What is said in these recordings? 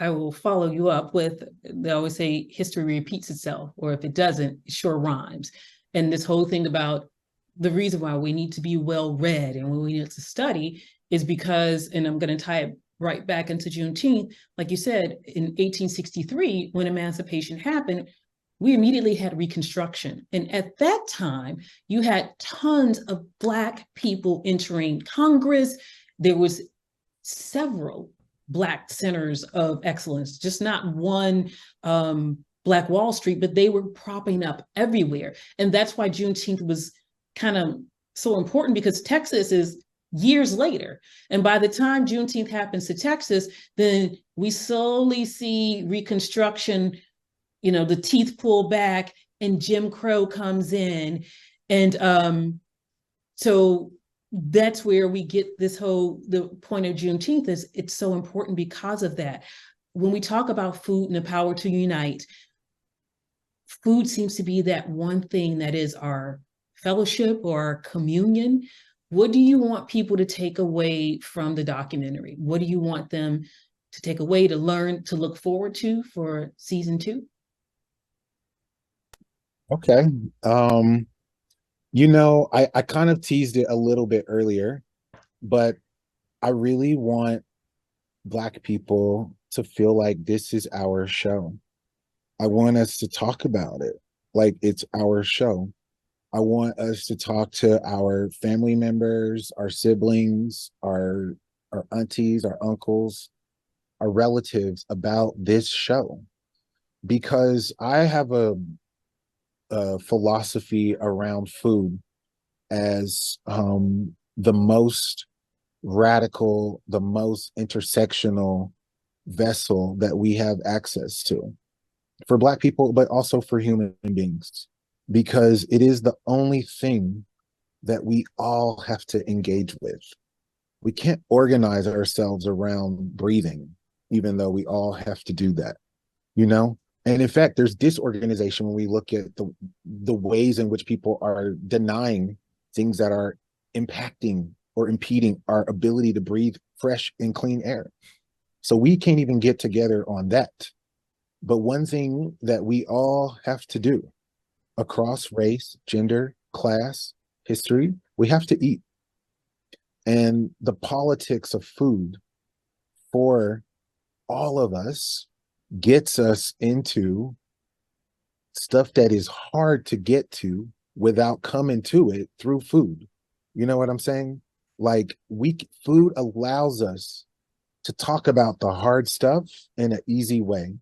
I will follow you up with, they always say history repeats itself, or if it doesn't, it sure rhymes. And this whole thing about the reason why we need to be well read and we need to study is because, and I'm going to tie it right back into Juneteenth, like you said, in 1863, when emancipation happened, we immediately had Reconstruction. And at that time, you had tons of Black people entering Congress. There was several Black centers of excellence, just not one Black Wall Street, but they were propping up everywhere. And that's why Juneteenth was kind of so important, because Texas is years later. And by the time Juneteenth happens to Texas, then we slowly see Reconstruction, the teeth pull back and Jim Crow comes in. And so that's where we get the point of Juneteenth is it's so important because of that. When we talk about food and the power to unite, food seems to be that one thing that is our fellowship or our communion. What do you want people to take away from the documentary? What do you want them to take away, to learn, to look forward to for season 2? Okay. I kind of teased it a little bit earlier, but I really want Black people to feel like this is our show. I want us to talk about it like it's our show. I want us to talk to our family members, our siblings, our aunties, our uncles, our relatives about this show. Because I have a philosophy around food as the most radical, the most intersectional vessel that we have access to for Black people, but also for human beings, because it is the only thing that we all have to engage with. We can't organize ourselves around breathing, even though we all have to do that, you know? And in fact, there's disorganization when we look at the ways in which people are denying things that are impacting or impeding our ability to breathe fresh and clean air. So we can't even get together on that. But one thing that we all have to do across race, gender, class, history, we have to eat. And the politics of food for all of us gets us into stuff that is hard to get to without coming to it through food. You know what I'm saying? Like food allows us to talk about the hard stuff in an easy way.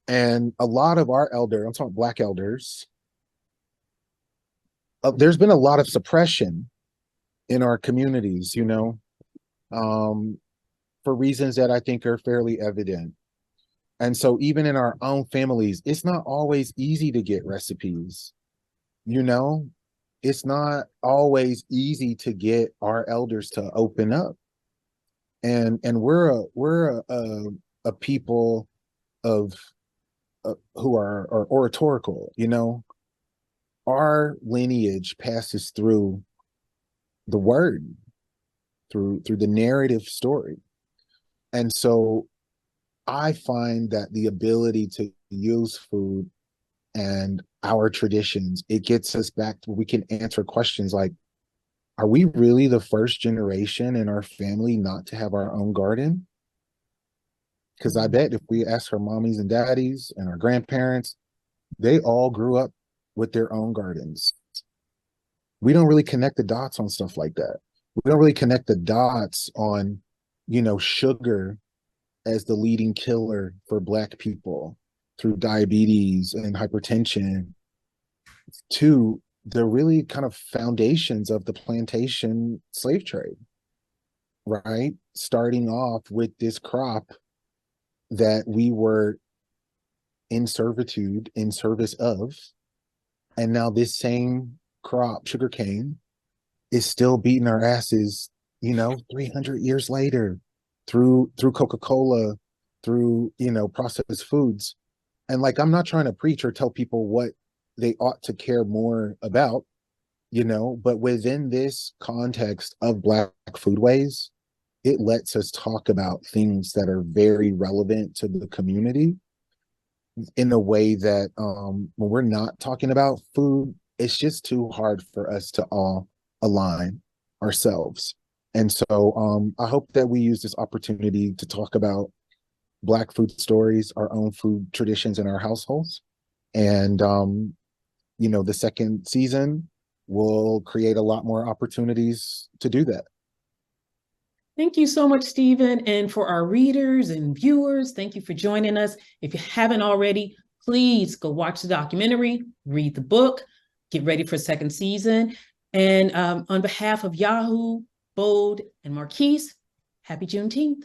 And a lot of our I'm talking Black elders, there's been a lot of suppression in our communities, for reasons that I think are fairly evident. And so even in our own families, it's not always easy to get recipes, it's not always easy to get our elders to open up. And we're a people of who are oratorical, our lineage passes through the word, through the narrative story. And so I find that the ability to use food and our traditions, it gets us back to where we can answer questions like, are we really the first generation in our family not to have our own garden? Because I bet if we ask our mommies and daddies and our grandparents, they all grew up with their own gardens. We don't really connect the dots on stuff like that. We don't really connect the dots on, sugar as the leading killer for Black people through diabetes and hypertension, to the really kind of foundations of the plantation slave trade, right? Starting off with this crop that we were in servitude, in service of, and now this same crop, sugarcane, is still beating our asses, 300 years later, through Coca-Cola, through, processed foods. And like, I'm not trying to preach or tell people what they ought to care more about, but within this context of Black foodways, it lets us talk about things that are very relevant to the community in a way that when we're not talking about food, it's just too hard for us to all align ourselves. And so I hope that we use this opportunity to talk about Black food stories, our own food traditions in our households. And, the second season will create a lot more opportunities to do that. Thank you so much, Stephen. And for our readers and viewers, thank you for joining us. If you haven't already, please go watch the documentary, read the book, get ready for second season. And on behalf of Yahoo, Bold, and Marquise, happy Juneteenth.